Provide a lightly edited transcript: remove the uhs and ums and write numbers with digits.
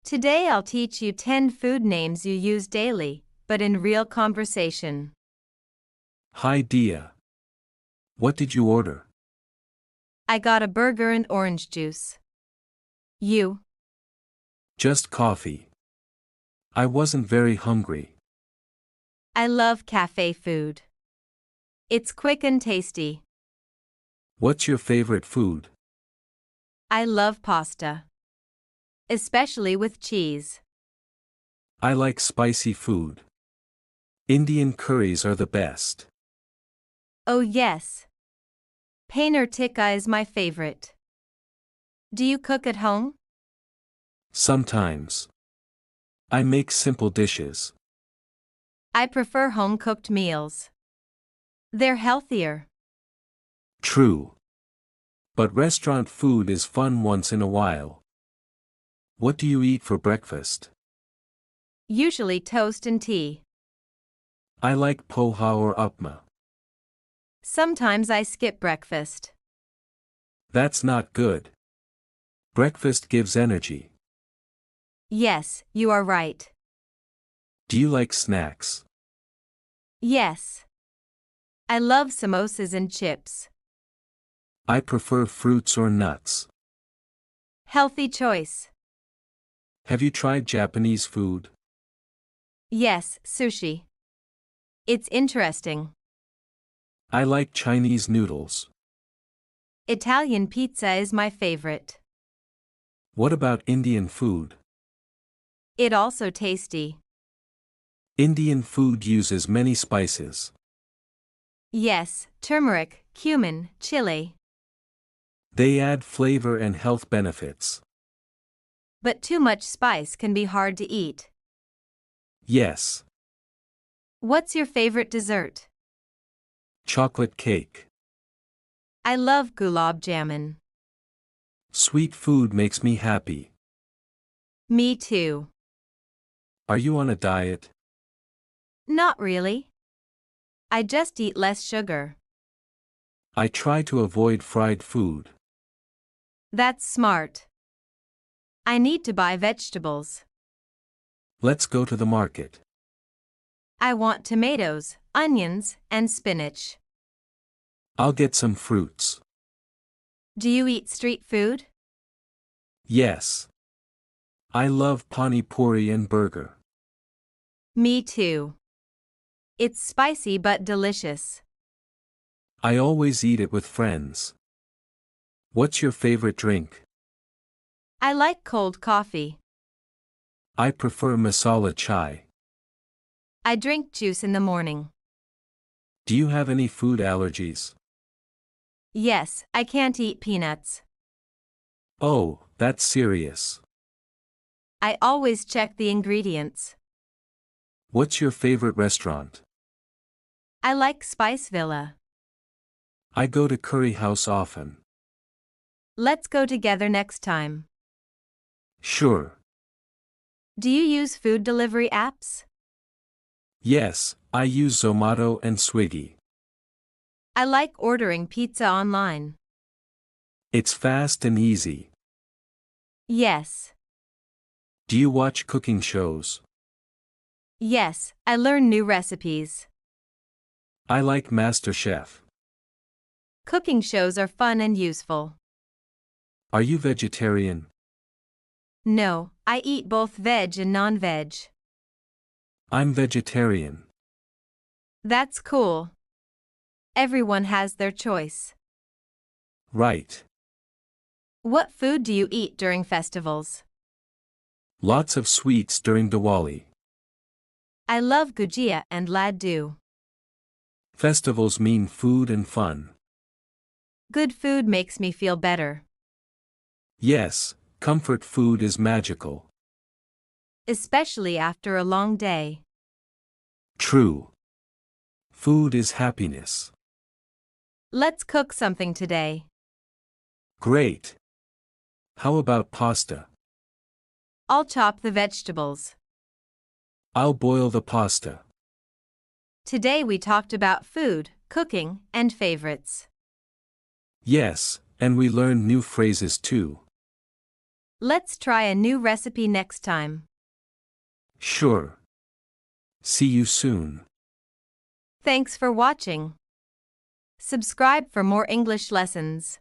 Today I'll teach you 10 food names you use daily, but in real conversation. Hi Dia. What did you order? I got a burger and orange juice. You? Just coffee. I wasn't very hungry. I love cafe food. It's quick and tasty. What's your favorite food? I love pasta. Especially with cheese. I like spicy food. Indian curries are the best. Oh yes. Paneer tikka is my favorite. Do you cook at home? Sometimes. I make simple dishes. I prefer home-cooked meals. They're healthier. True. But restaurant food is fun once in a while. What do you eat for breakfast? Usually toast and tea. I like poha or upma. Sometimes I skip breakfast. That's not good. Breakfast gives energy. Yes, you are right. Do you like snacks? Yes. I love samosas and chips. I prefer fruits or nuts. Healthy choice. Have you tried Japanese food? Yes, sushi. It's interesting. I like Chinese noodles. Italian pizza is my favorite. What about Indian food? It also tasty. Indian food uses many spices. Yes, turmeric, cumin, chili. They add flavor and health benefits. But too much spice can be hard to eat. Yes. What's your favorite dessert? Chocolate cake. I love gulab jamun. Sweet food makes me happy. Me too. Are you on a diet? Not really. I just eat less sugar. I try to avoid fried food. That's smart. I need to buy vegetables. Let's go to the market. I want tomatoes, onions, and spinach. I'll get some fruits. Do you eat street food? Yes. I love pani puri and burger. Me too. It's spicy but delicious. I always eat it with friends. What's your favorite drink? I like cold coffee. I prefer masala chai. I drink juice in the morning. Do you have any food allergies? Yes, I can't eat peanuts. Oh, that's serious. I always check the ingredients. What's your favorite restaurant? I like Spice Villa. I go to Curry House often. Let's go together next time. Sure. Do you use food delivery apps? Yes, I use Zomato and Swiggy. I like ordering pizza online. It's fast and easy. Yes. Do you watch cooking shows? Yes, I learn new recipes. I like MasterChef. Cooking shows are fun and useful. Are you vegetarian? No, I eat both veg and non-veg. I'm vegetarian. That's cool. Everyone has their choice. Right. What food do you eat during festivals? Lots of sweets during Diwali. I love gujia and laddu. Festivals mean food and fun. Good food makes me feel better. Yes, comfort food is magical. Especially after a long day. True. Food is happiness. Let's cook something today. Great. How about pasta? I'll chop the vegetables. I'll boil the pasta. Today we talked about food, cooking, and favorites. Yes, and we learned new phrases too. Let's try a new recipe next time. Sure. See you soon. Thanks for watching. Subscribe for more English lessons.